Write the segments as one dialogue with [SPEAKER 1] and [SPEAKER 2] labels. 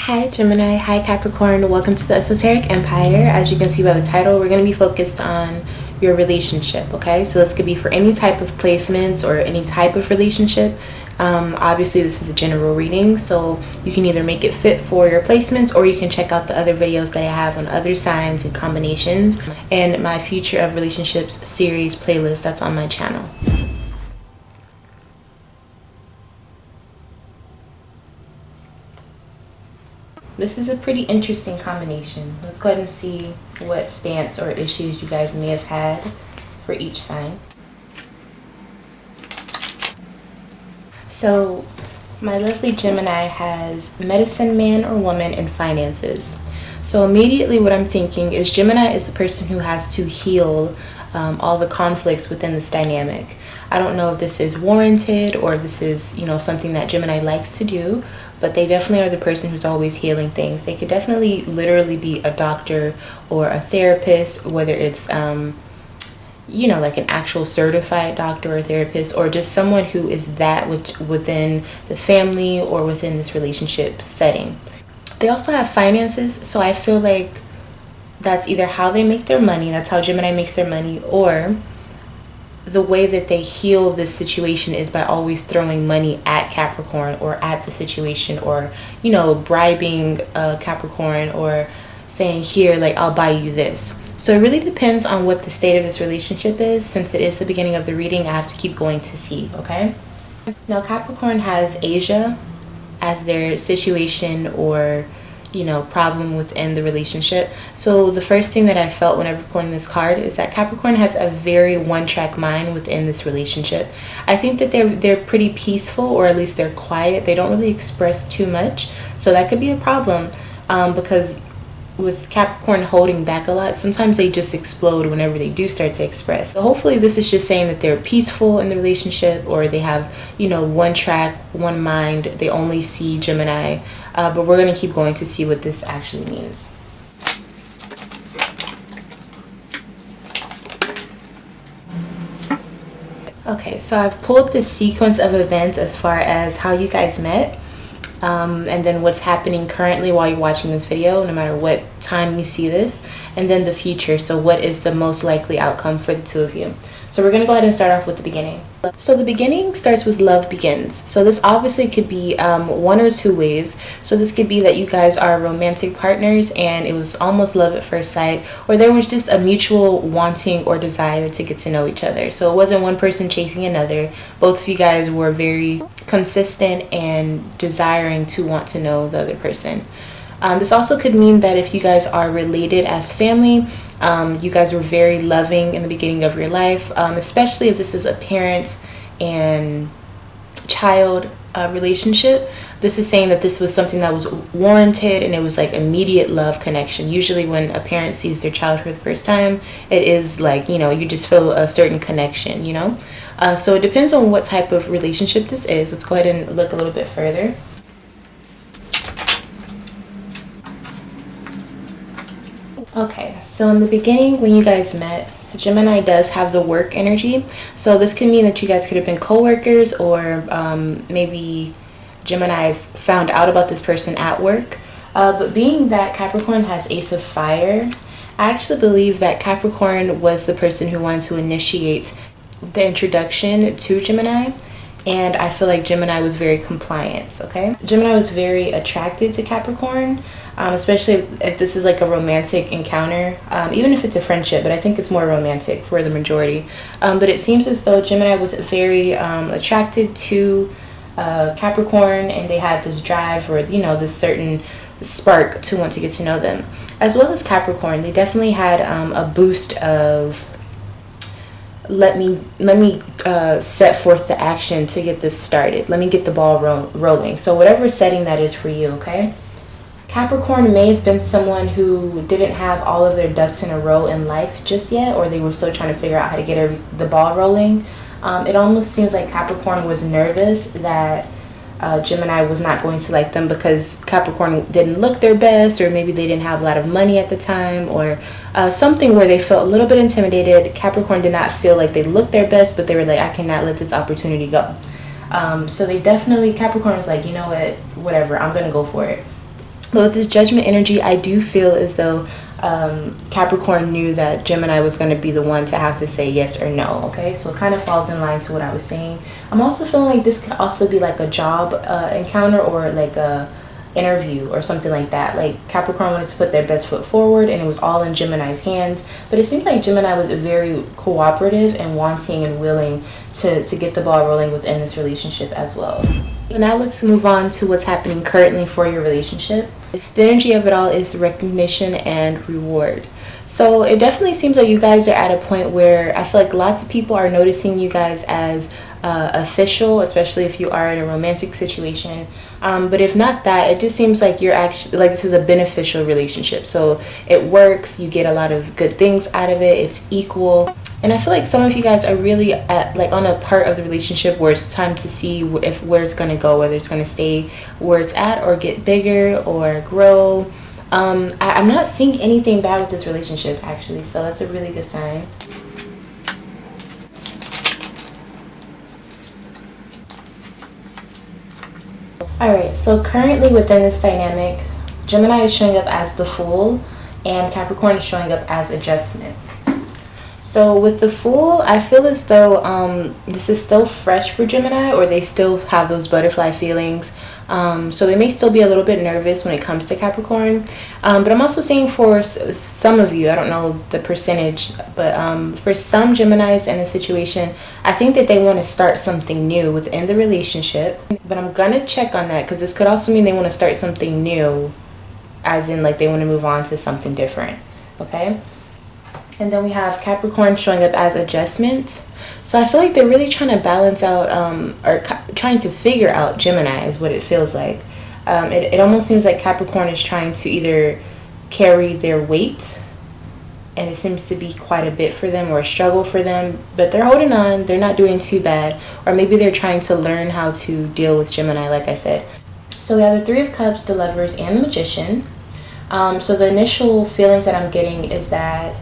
[SPEAKER 1] Hi Gemini, hi Capricorn, welcome to the Esoteric Empire. As you can see by the title, we're going to be focused on your relationship, okay? So this could be for any type of placements or any type of relationship. Obviously this is a general reading, so you can either make it fit for your placements or you can check out the other videos that I have on other signs and combinations and my Future of Relationships series playlist that's on my channel. This is a pretty interesting combination. Let's go ahead and see what stance or issues you guys may have had for each sign. So, my lovely Gemini has medicine man or woman and finances. So immediately what I'm thinking is Gemini is the person who has to heal all the conflicts within this dynamic. I don't know if this is warranted or if this is, something that Gemini likes to do, but they definitely are the person who's always healing things. They could definitely literally be a doctor or a therapist, whether it's, like an actual certified doctor or therapist, or just someone who is that within the family or within this relationship setting. They also have finances, so I feel like that's either how they make their money, that's how Gemini makes their money, or the way that they heal this situation is by always throwing money at Capricorn or at the situation, or bribing Capricorn or saying, here, like, I'll buy you this. So it really depends on what the state of this relationship is. Since it is the beginning of the reading, I have to keep going to see, okay? Now Capricorn has Asia as their situation or problem within the relationship. So the first thing that I felt whenever pulling this card is that Capricorn has a very one-track mind within this relationship. I think that they're pretty peaceful, or at least they're quiet. They don't really express too much, so that could be a problem because with Capricorn holding back a lot, sometimes they just explode whenever they do start to express. So hopefully this is just saying that they're peaceful in the relationship, or they have one track, one mind, they only see Gemini, but we're going to keep going to see what this actually means. Okay, so I've pulled the sequence of events as far as how you guys met, and then what's happening currently while you're watching this video, no matter what time you see this, and then the future. So what is the most likely outcome for the two of you? So we're going to go ahead and start off with the beginning. So the beginning starts with love begins. So this obviously could be one or two ways. So this could be that you guys are romantic partners and it was almost love at first sight, or there was just a mutual wanting or desire to get to know each other. So it wasn't one person chasing another. Both of you guys were very consistent and desiring to want to know the other person. This also could mean that if you guys are related as family, you guys were very loving in the beginning of your life, especially if this is a parent and child relationship. This is saying that this was something that was warranted and it was like immediate love connection. Usually when a parent sees their child for the first time, it is like, you just feel a certain connection, So it depends on what type of relationship this is. Let's go ahead and look a little bit further. Okay, so in the beginning when you guys met, Gemini does have the work energy. So this could mean that you guys could have been co-workers, or maybe Gemini found out about this person at work. But being that Capricorn has Ace of Fire, I actually believe that Capricorn was the person who wanted to initiate the introduction to Gemini. And I feel like Gemini was very compliant, okay? Gemini was very attracted to Capricorn, especially if this is like a romantic encounter, even if it's a friendship, but I think it's more romantic for the majority. But it seems as though Gemini was very attracted to Capricorn, and they had this drive or, this certain spark to want to get to know them. As well as Capricorn, they definitely had a boost of let me set forth the action to get this started. Let me get the ball rolling. So whatever setting that is for you, okay? Capricorn may have been someone who didn't have all of their ducks in a row in life just yet, or they were still trying to figure out how to get the ball rolling. It almost seems like Capricorn was nervous that Gemini was not going to like them because Capricorn didn't look their best, or maybe they didn't have a lot of money at the time, or something where they felt a little bit intimidated. Capricorn did not feel like they looked their best, but they were like, I cannot let this opportunity go. So they definitely, Capricorn was like, you know what, whatever, I'm gonna go for it. But with this Judgment energy, I do feel as though Capricorn knew that Gemini was going to be the one to have to say yes or no. Okay, so it kind of falls in line to what I was saying. I'm also feeling like this could also be like a job encounter, or like a interview or something like that. Like Capricorn wanted to put their best foot forward, and it was all in Gemini's hands. But it seems like Gemini was very cooperative and wanting and willing to get the ball rolling within this relationship as well. So now let's move on to what's happening currently for your relationship. The energy of it all is recognition and reward. So it definitely seems like you guys are at a point where I feel like lots of people are noticing you guys as official, especially if you are in a romantic situation. But if not that, it just seems like you're actually, like, this is a beneficial relationship. So it works, you get a lot of good things out of it, it's equal. And I feel like some of you guys are really at, like, on a part of the relationship where it's time to see where it's going to go, whether it's going to stay where it's at or get bigger or grow. I'm not seeing anything bad with this relationship, actually, so that's a really good sign. Alright, so currently within this dynamic, Gemini is showing up as the Fool and Capricorn is showing up as Adjustment. So with the Fool, I feel as though this is still fresh for Gemini, or they still have those butterfly feelings. So they may still be a little bit nervous when it comes to Capricorn. But I'm also saying for some of you, I don't know the percentage, but for some Geminis in a situation, I think that they want to start something new within the relationship. But I'm going to check on that, because this could also mean they want to start something new, as in like they want to move on to something different. Okay? And then we have Capricorn showing up as Adjustment. So I feel like they're really trying to balance out, or trying to figure out Gemini is what it feels like. It almost seems like Capricorn is trying to either carry their weight, and it seems to be quite a bit for them, or a struggle for them, but they're holding on, they're not doing too bad. Or maybe they're trying to learn how to deal with Gemini, like I said. So we have the Three of Cups, the Lovers, and the Magician. So the initial feelings that I'm getting is that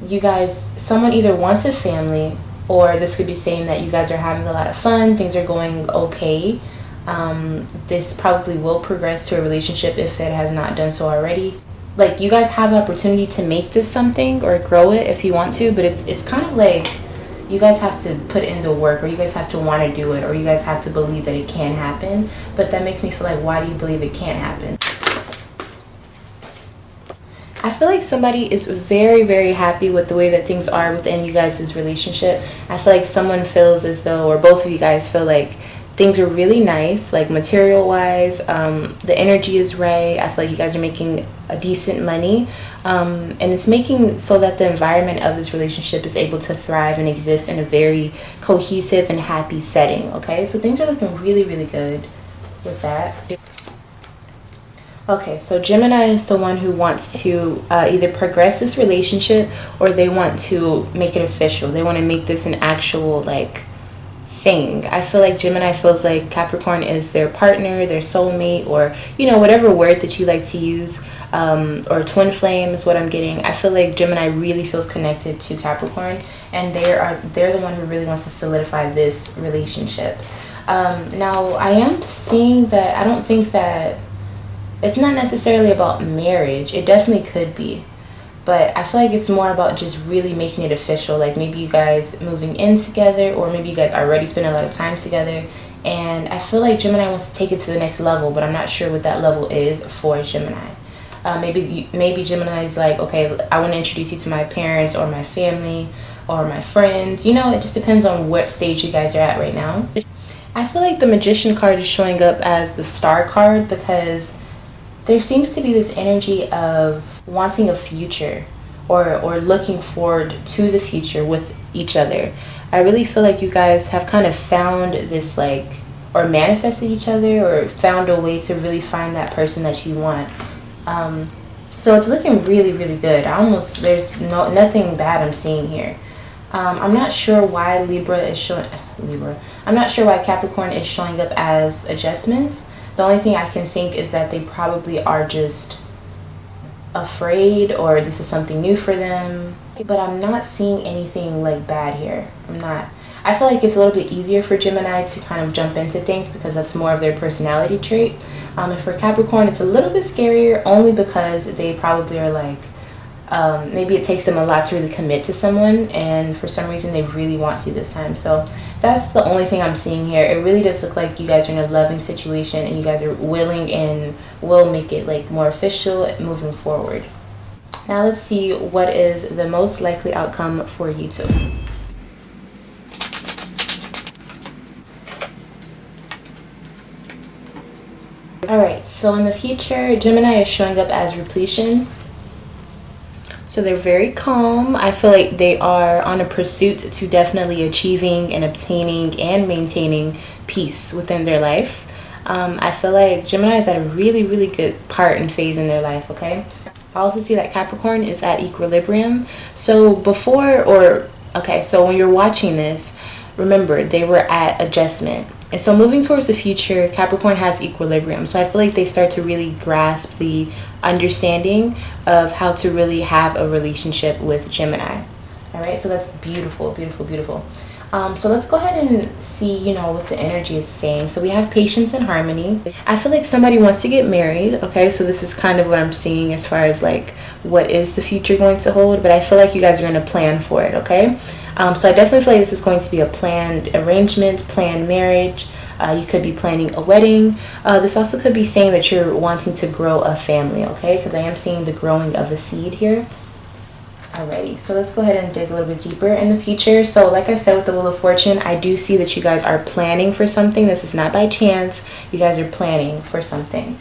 [SPEAKER 1] you guys, someone either wants a family, or this could be saying that you guys are having a lot of fun, things are going okay. This probably will progress to a relationship if it has not done so already. Like, you guys have the opportunity to make this something or grow it if you want to, but it's kind of like you guys have to put in the work, or you guys have to want to do it, or you guys have to believe that it can happen. But that makes me feel like, why do you believe it can't happen? I feel like somebody is very, very happy with the way that things are within you guys' relationship. I feel like someone feels as though, or both of you guys feel like things are really nice, like material-wise. The energy is right. I feel like you guys are making a decent money. And it's making so that the environment of this relationship is able to thrive and exist in a very cohesive and happy setting, okay? So things are looking really, really good with that. Okay, so Gemini is the one who wants to either progress this relationship, or they want to make it official. They want to make this an actual, like, thing. I feel like Gemini feels like Capricorn is their partner, their soulmate, or, you know, whatever word that you like to use, or twin flame is what I'm getting. I feel like Gemini really feels connected to Capricorn, and they're the one who really wants to solidify this relationship. Now, I am seeing that I don't think that it's not necessarily about marriage. It definitely could be. But I feel like it's more about just really making it official. Like maybe you guys moving in together, or maybe you guys already spend a lot of time together. And I feel like Gemini wants to take it to the next level, but I'm not sure what that level is for Gemini. Maybe Gemini is like, okay, I want to introduce you to my parents or my family or my friends. You know, it just depends on what stage you guys are at right now. I feel like the Magician card is showing up as the Star card, because there seems to be this energy of wanting a future, or looking forward to the future with each other. I really feel like you guys have kind of found this, like, or manifested each other, or found a way to really find that person that you want. So it's looking really, really good. There's nothing bad I'm seeing here. I'm not sure why I'm not sure why Capricorn is showing up as Adjustments. The only thing I can think is that they probably are just afraid, or this is something new for them. But I'm not seeing anything like bad here. I feel like it's a little bit easier for Gemini to kind of jump into things, because that's more of their personality trait. And for Capricorn, it's a little bit scarier only because they probably are like, maybe it takes them a lot to really commit to someone, and for some reason they really want to this time. So that's the only thing I'm seeing here. It really does look like you guys are in a loving situation and you guys are willing and will make it like more official moving forward. Now let's see what is the most likely outcome for you two. Alright, so in the future, Gemini is showing up as repletion. So they're very calm. I feel like they are on a pursuit to definitely achieving and obtaining and maintaining peace within their life. I feel like Gemini is at a really, really good part and phase in their life, okay? I also see that Capricorn is at equilibrium. So so when you're watching this, remember, they were at adjustment. And so moving towards the future, Capricorn has equilibrium. So I feel like they start to really grasp the understanding of how to really have a relationship with Gemini. All right, so that's beautiful, beautiful, beautiful. So let's go ahead and see, what the energy is saying. So we have patience and harmony. I feel like somebody wants to get married. Okay, so this is kind of what I'm seeing as far as like what is the future going to hold. But I feel like you guys are going to plan for it. Okay. So I definitely feel like this is going to be a planned arrangement, planned marriage. You could be planning a wedding. This also could be saying that you're wanting to grow a family, okay? Because I am seeing the growing of a seed here. Alrighty, so let's go ahead and dig a little bit deeper in the future. So like I said with the Wheel of Fortune, I do see that you guys are planning for something. This is not by chance. You guys are planning for something.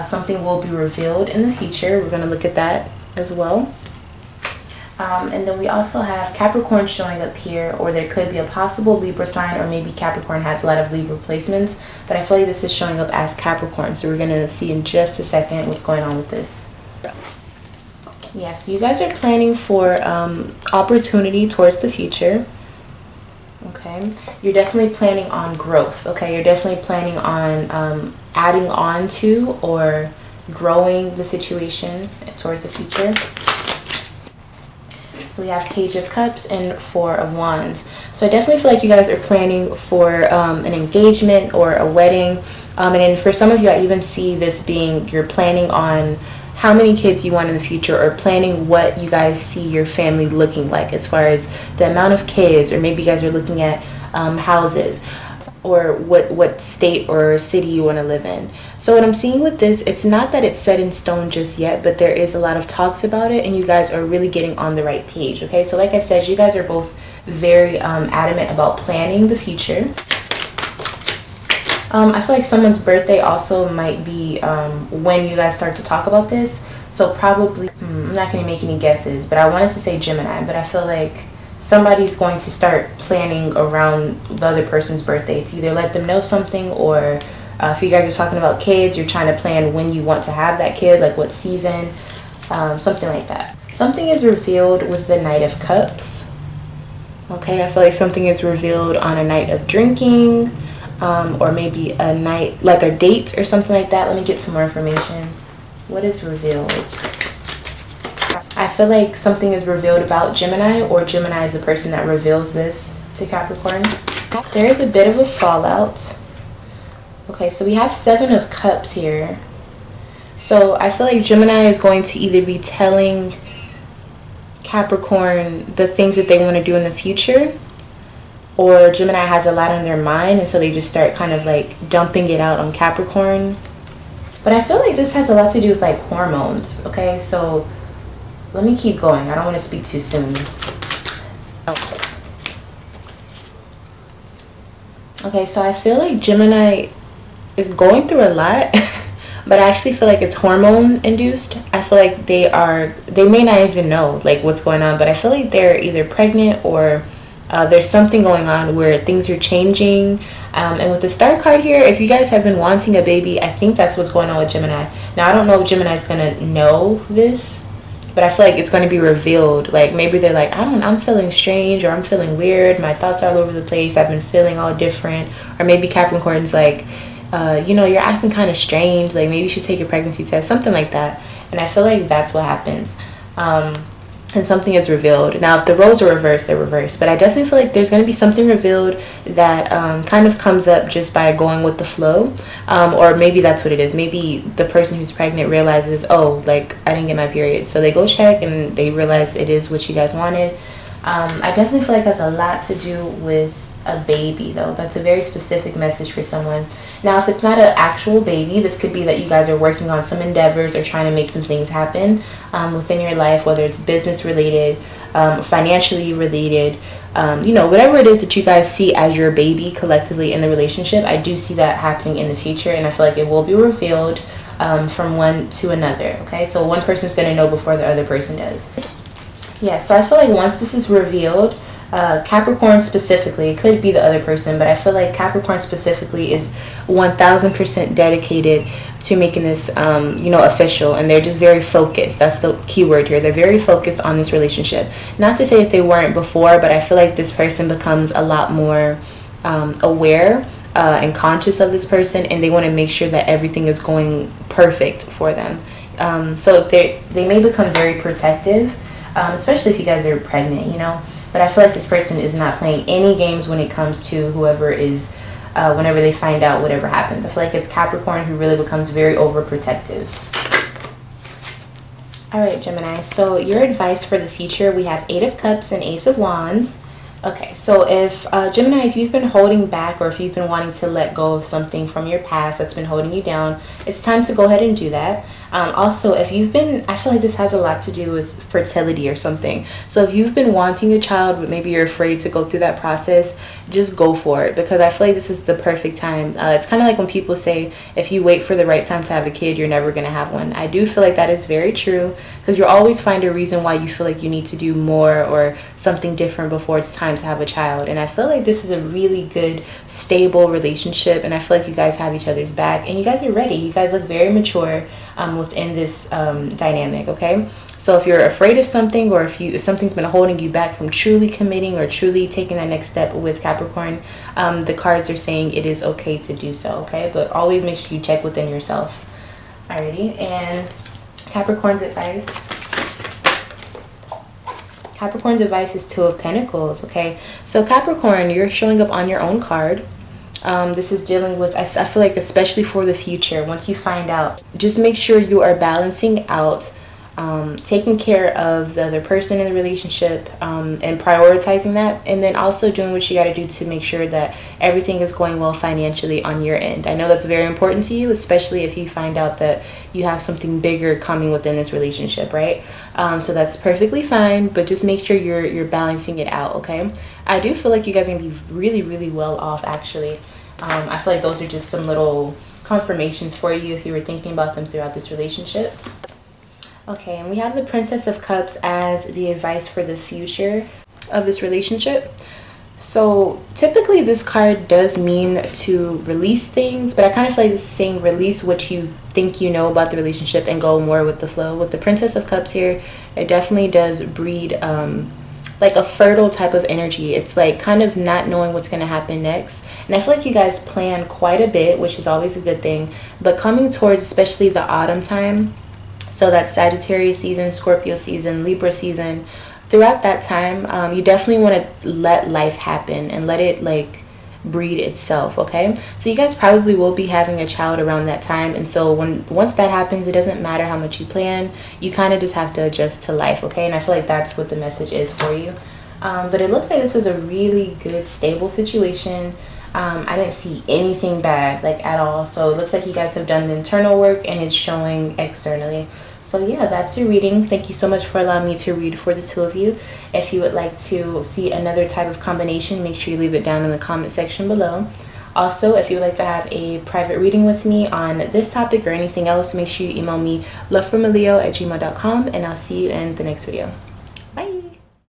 [SPEAKER 1] Something will be revealed in the future. We're going to look at that as well. And then we also have Capricorn showing up here, or there could be a possible Libra sign, or maybe Capricorn has a lot of Libra placements, but I feel like this is showing up as Capricorn. So we're going to see in just a second what's going on with this. Yeah, so you guys are planning for opportunity towards the future. Okay, you're definitely planning on growth. Okay, you're definitely planning on adding on to or growing the situation towards the future. So we have Page of Cups and Four of Wands. So I definitely feel like you guys are planning for an engagement or a wedding. And then for some of you, I even see this being you're planning on how many kids you want in the future, or planning what you guys see your family looking like as far as the amount of kids, or maybe you guys are looking at houses, or what state or city you want to live in. So what I'm seeing with this, it's not that it's set in stone just yet, but there is a lot of talks about it, and you guys are really getting on the right page. Okay, so like I said, you guys are both very adamant about planning the future. I feel like someone's birthday also might be when you guys start to talk about this. So probably, I'm not going to make any guesses, but I wanted to say Gemini, but I feel like somebody's going to start planning around the other person's birthday to either let them know something, or if you guys are talking about kids, you're trying to plan when you want to have that kid, like what season, something like that. Something is revealed with the Knight of Cups. Okay, I feel like something is revealed on a night of drinking, or maybe a night, like a date or something like that. Let me get some more information. What is revealed? I feel like something is revealed about Gemini, or Gemini is the person that reveals this to Capricorn. There is a bit of a fallout. Okay, so we have Seven of Cups here. So I feel like Gemini is going to either be telling Capricorn the things that they want to do in the future, or Gemini has a lot on their mind, and so they just start kind of like dumping it out on Capricorn. But I feel like this has a lot to do with like hormones. Okay, so let me keep going. I don't want to speak too soon. Okay, so I feel like Gemini is going through a lot, but I actually feel like it's hormone induced. I feel like they may not even know like what's going on, but I feel like they're either pregnant, or there's something going on where things are changing. And with the Star card here, if you guys have been wanting a baby, I think that's what's going on with Gemini. Now, I don't know if Gemini is going to know this, but I feel like it's going to be revealed. Like maybe they're like, I'm feeling strange, or I'm feeling weird. My thoughts are all over the place. I've been feeling all different. Or maybe Capricorn's like, you're acting kind of strange. Like maybe you should take your pregnancy test, something like that. And I feel like that's what happens. and something is revealed. Now, if the roles are reversed, they're reversed. But I definitely feel like there's going to be something revealed that kind of comes up just by going with the flow. Or maybe that's what it is. Maybe the person who's pregnant realizes, oh, like, I didn't get my period. So they go check and they realize it is what you guys wanted. I definitely feel like that's a lot to do with a baby, though. That's a very specific message for someone. Now, if it's not an actual baby, this could be that you guys are working on some endeavors or trying to make some things happen within your life, whether it's business related, financially related, whatever it is that you guys see as your baby collectively in the relationship. I do see that happening in the future, and I feel like it will be revealed from one to another. Okay, so one person's going to know before the other person does. Yeah, so I feel like once this is revealed, Capricorn specifically, it could be the other person, but I feel like Capricorn specifically is 1000% dedicated to making this, official, and they're just very focused. That's the key word here. They're very focused on this relationship. Not to say that they weren't before, but I feel like this person becomes a lot more aware and conscious of this person, and they want to make sure that everything is going perfect for them. So they may become very protective, especially if you guys are pregnant, But I feel like this person is not playing any games when it comes to whoever is, whenever they find out whatever happens. I feel like it's Capricorn who really becomes very overprotective. All right, Gemini. So your advice for the future, we have 8 of Cups and Ace of Wands. Okay, so if Gemini, if you've been holding back or if you've been wanting to let go of something from your past that's been holding you down, it's time to go ahead and do that. Also, if you've been, I feel like this has a lot to do with fertility or something. So if you've been wanting a child, but maybe you're afraid to go through that process, just go for it, because I feel like this is the perfect time. It's kind of like when people say, if you wait for the right time to have a kid, you're never going to have one. I do feel like that is very true, because you'll always find a reason why you feel like you need to do more or something different before it's time to have a child. And I feel like this is a really good, stable relationship, and I feel like you guys have each other's back, and you guys are ready. You guys look very mature within this dynamic, okay? So if you're afraid of something, or if something's been holding you back from truly committing or truly taking that next step with Capricorn, the cards are saying it is okay to do so, okay? But always make sure you check within yourself. Alrighty, and Capricorn's advice. Capricorn's advice is 2 of Pentacles, okay? So Capricorn, you're showing up on your own card. This is dealing with, I feel like, especially for the future, once you find out, just make sure you are balancing out, taking care of the other person in the relationship, and prioritizing that, and then also doing what you got to do to make sure that everything is going well financially on your end. I know that's very important to you, especially if you find out that you have something bigger coming within this relationship, right? So that's perfectly fine, but just make sure you're balancing it out, okay? I do feel like you guys are going to be really, really well off, actually. I feel like those are just some little confirmations for you if you were thinking about them throughout this relationship. Okay, and we have the Princess of Cups as the advice for the future of this relationship. So typically this card does mean to release things, but I kind of feel like it's saying release what you think you know about the relationship and go more with the flow. With the Princess of Cups here, it definitely does breed like a fertile type of energy. It's like kind of not knowing what's going to happen next. And I feel like you guys plan quite a bit, which is always a good thing. But coming towards especially the autumn time, so that's Sagittarius season, Scorpio season, Libra season, throughout that time, you definitely want to let life happen and let it like breed itself, okay? So you guys probably will be having a child around that time, and so once that happens, it doesn't matter how much you plan, you kind of just have to adjust to life, okay? And I feel like that's what the message is for you. But it looks like this is a really good, stable situation. I didn't see anything bad, like, at all. So it looks like you guys have done the internal work and it's showing externally. So yeah, that's your reading. Thank you so much for allowing me to read for the 2 of you. If you would like to see another type of combination, make sure you leave it down in the comment section below. Also, if you would like to have a private reading with me on this topic or anything else, make sure you email me lovefromaleo@gmail.com, and I'll see you in the next video.